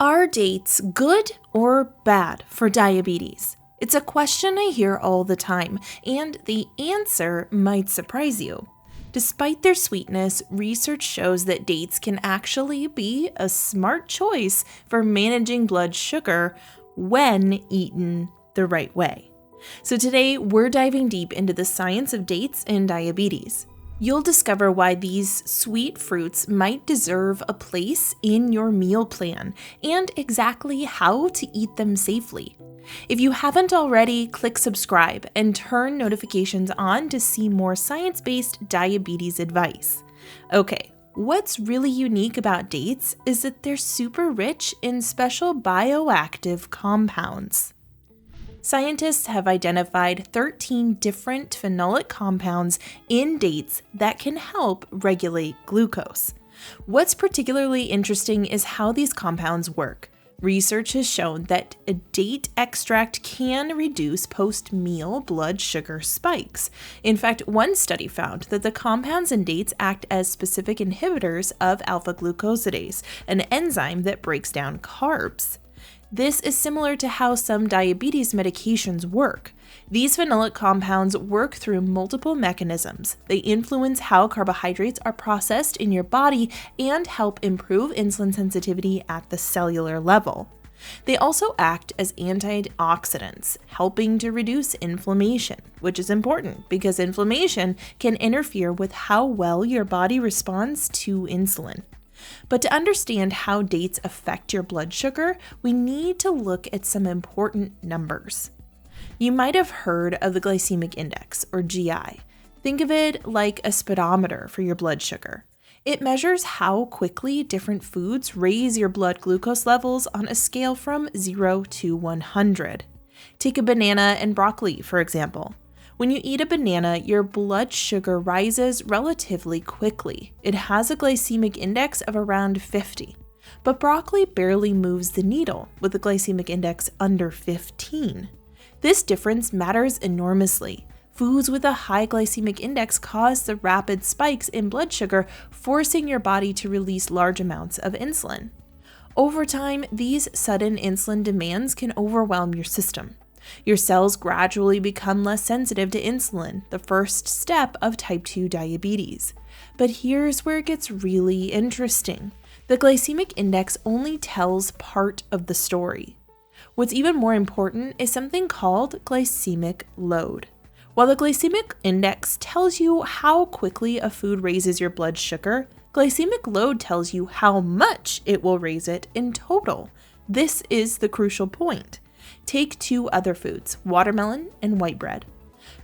Are dates good or bad for diabetes? It's a question I hear all the time, and the answer might surprise you. Despite their sweetness, research shows that dates can actually be a smart choice for managing blood sugar when eaten the right way. So today, we're diving deep into the science of dates and diabetes. You'll discover why these sweet fruits might deserve a place in your meal plan and exactly how to eat them safely. If you haven't already, click subscribe and turn notifications on to see more science-based diabetes advice. Okay, what's really unique about dates is that they're super rich in special bioactive compounds. Scientists have identified 13 different phenolic compounds in dates that can help regulate glucose. What's particularly interesting is how these compounds work. Research has shown that a date extract can reduce post-meal blood sugar spikes. In fact, one study found that the compounds in dates act as specific inhibitors of alpha-glucosidase, an enzyme that breaks down carbs. This is similar to how some diabetes medications work. These phenolic compounds work through multiple mechanisms. They influence how carbohydrates are processed in your body and help improve insulin sensitivity at the cellular level. They also act as antioxidants, helping to reduce inflammation, which is important because inflammation can interfere with how well your body responds to insulin. But to understand how dates affect your blood sugar, we need to look at some important numbers. You might have heard of the glycemic index, or GI. Think of it like a speedometer for your blood sugar. It measures how quickly different foods raise your blood glucose levels on a scale from 0 to 100. Take a banana and broccoli, for example. When you eat a banana, your blood sugar rises relatively quickly. It has a glycemic index of around 50. But broccoli barely moves the needle with a glycemic index under 15. This difference matters enormously. Foods with a high glycemic index cause the rapid spikes in blood sugar, forcing your body to release large amounts of insulin. Over time, these sudden insulin demands can overwhelm your system. Your cells gradually become less sensitive to insulin, the first step of type 2 diabetes. But here's where it gets really interesting. The glycemic index only tells part of the story. What's even more important is something called glycemic load. While the glycemic index tells you how quickly a food raises your blood sugar, glycemic load tells you how much it will raise it in total. This is the crucial point. Take two other foods, watermelon and white bread.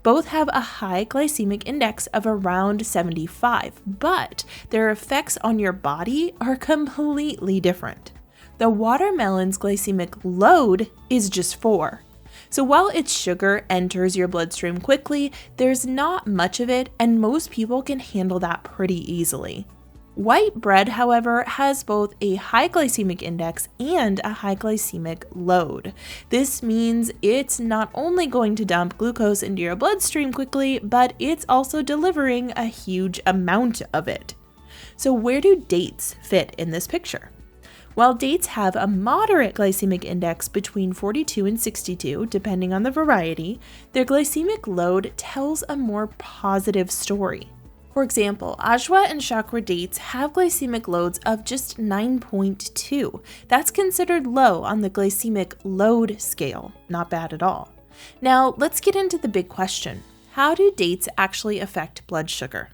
Both have a high glycemic index of around 75, but their effects on your body are completely different. The watermelon's glycemic load is just 4. So while its sugar enters your bloodstream quickly, there's not much of it, and most people can handle that pretty easily. White bread, however, has both a high glycemic index and a high glycemic load. This means it's not only going to dump glucose into your bloodstream quickly, but it's also delivering a huge amount of it. So where do dates fit in this picture? While dates have a moderate glycemic index between 42 and 62, depending on the variety, their glycemic load tells a more positive story. For example, Ajwa and Chakra dates have glycemic loads of just 9.2. That's considered low on the glycemic load scale. Not bad at all. Now, let's get into the big question. How do dates actually affect blood sugar?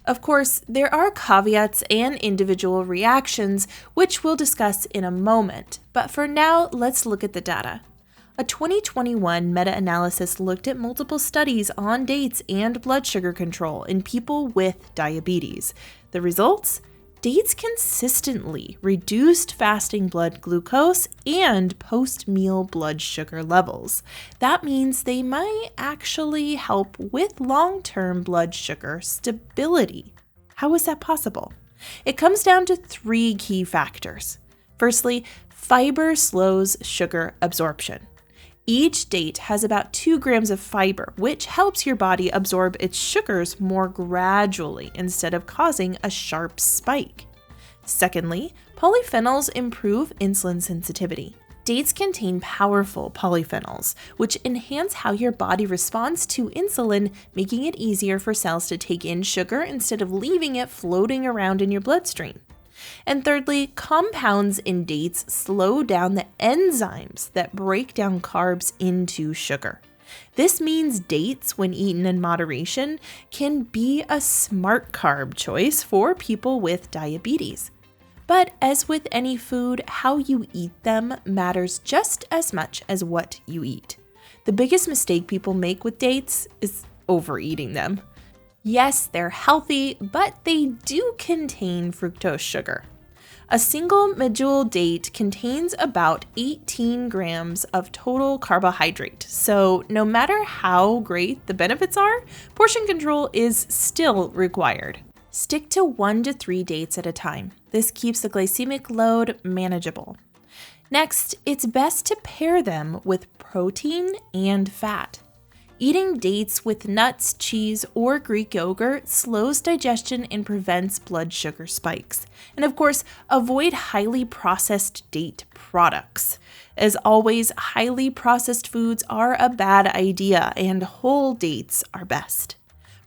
Of course, there are caveats and individual reactions, which we'll discuss in a moment. But for now, let's look at the data. A 2021 meta-analysis looked at multiple studies on dates and blood sugar control in people with diabetes. The results? Dates consistently reduced fasting blood glucose and post-meal blood sugar levels. That means they might actually help with long-term blood sugar stability. How is that possible? It comes down to 3 key factors. Firstly, fiber slows sugar absorption. Each date has about 2 grams of fiber, which helps your body absorb its sugars more gradually instead of causing a sharp spike. Secondly, polyphenols improve insulin sensitivity. Dates contain powerful polyphenols, which enhance how your body responds to insulin, making it easier for cells to take in sugar instead of leaving it floating around in your bloodstream. And thirdly, compounds in dates slow down the enzymes that break down carbs into sugar. This means dates, when eaten in moderation, can be a smart carb choice for people with diabetes. But as with any food, how you eat them matters just as much as what you eat. The biggest mistake people make with dates is overeating them. Yes, they're healthy, but they do contain fructose sugar. A single medjool date contains about 18 grams of total carbohydrate, so no matter how great the benefits are, portion control is still required. Stick to 1 to 3 dates at a time. This keeps the glycemic load manageable. Next, it's best to pair them with protein and fat. Eating dates with nuts, cheese, or Greek yogurt slows digestion and prevents blood sugar spikes. And of course, avoid highly processed date products. As always, highly processed foods are a bad idea, and whole dates are best.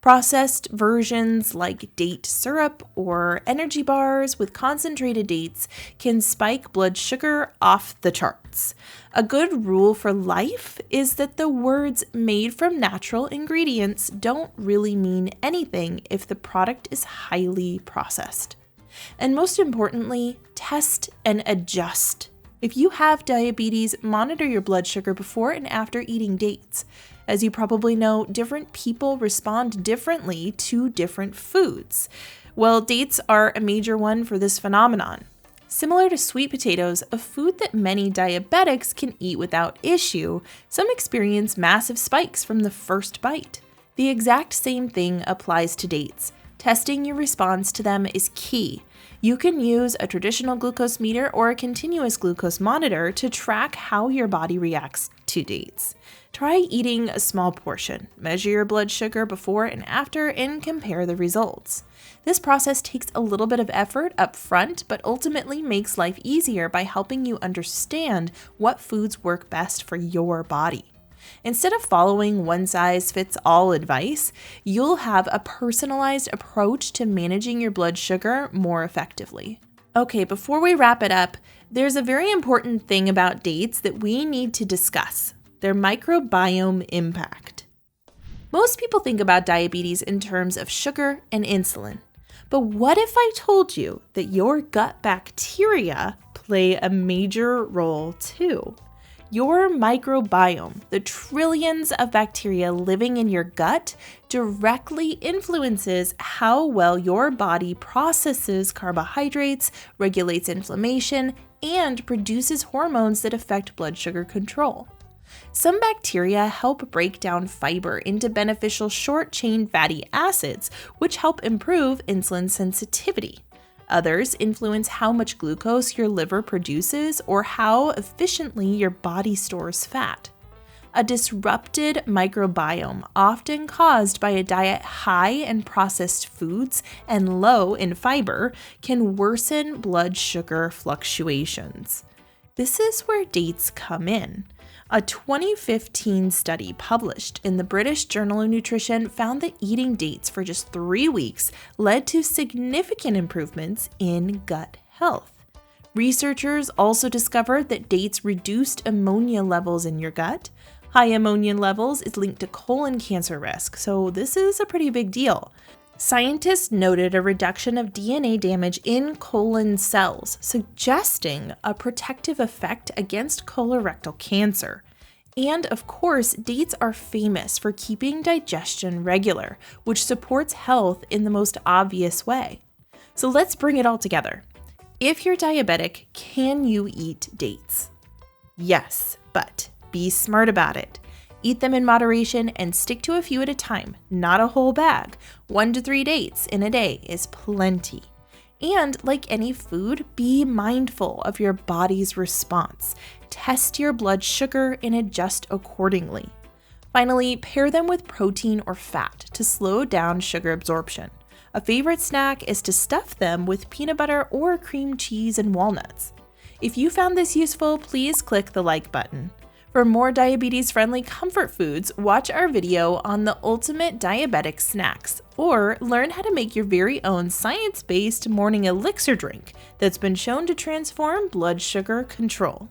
Processed versions like date syrup or energy bars with concentrated dates can spike blood sugar off the charts. A good rule for life is that the words "made from natural ingredients" don't really mean anything if the product is highly processed. And most importantly, test and adjust. If you have diabetes, monitor your blood sugar before and after eating dates. As you probably know, different people respond differently to different foods. Well, dates are a major one for this phenomenon. Similar to sweet potatoes, a food that many diabetics can eat without issue, some experience massive spikes from the first bite. The exact same thing applies to dates. Testing your response to them is key. You can use a traditional glucose meter or a continuous glucose monitor to track how your body reacts to dates. Try eating a small portion, measure your blood sugar before and after, and compare the results. This process takes a little bit of effort up front, but ultimately makes life easier by helping you understand what foods work best for your body. Instead of following one-size-fits-all advice, you'll have a personalized approach to managing your blood sugar more effectively. Okay, before we wrap it up, there's a very important thing about dates that we need to discuss: their microbiome impact. Most people think about diabetes in terms of sugar and insulin. But what if I told you that your gut bacteria play a major role too? Your microbiome, the trillions of bacteria living in your gut, directly influences how well your body processes carbohydrates, regulates inflammation, and produces hormones that affect blood sugar control. Some bacteria help break down fiber into beneficial short-chain fatty acids, which help improve insulin sensitivity. Others influence how much glucose your liver produces or how efficiently your body stores fat. A disrupted microbiome, often caused by a diet high in processed foods and low in fiber, can worsen blood sugar fluctuations. This is where dates come in. A 2015 study published in the British Journal of Nutrition found that eating dates for just 3 weeks led to significant improvements in gut health. Researchers also discovered that dates reduced ammonia levels in your gut. High ammonia levels is linked to colon cancer risk, so this is a pretty big deal. Scientists noted a reduction of DNA damage in colon cells, suggesting a protective effect against colorectal cancer. And of course, dates are famous for keeping digestion regular, which supports health in the most obvious way. So let's bring it all together. If you're diabetic, can you eat dates? Yes, but be smart about it. Eat them in moderation and stick to a few at a time, not a whole bag. 1 to 3 dates in a day is plenty. And like any food, be mindful of your body's response. Test your blood sugar and adjust accordingly. Finally, pair them with protein or fat to slow down sugar absorption. A favorite snack is to stuff them with peanut butter or cream cheese and walnuts. If you found this useful, please click the like button. For more diabetes-friendly comfort foods, watch our video on the ultimate diabetic snacks, or learn how to make your very own science-based morning elixir drink that's been shown to transform blood sugar control.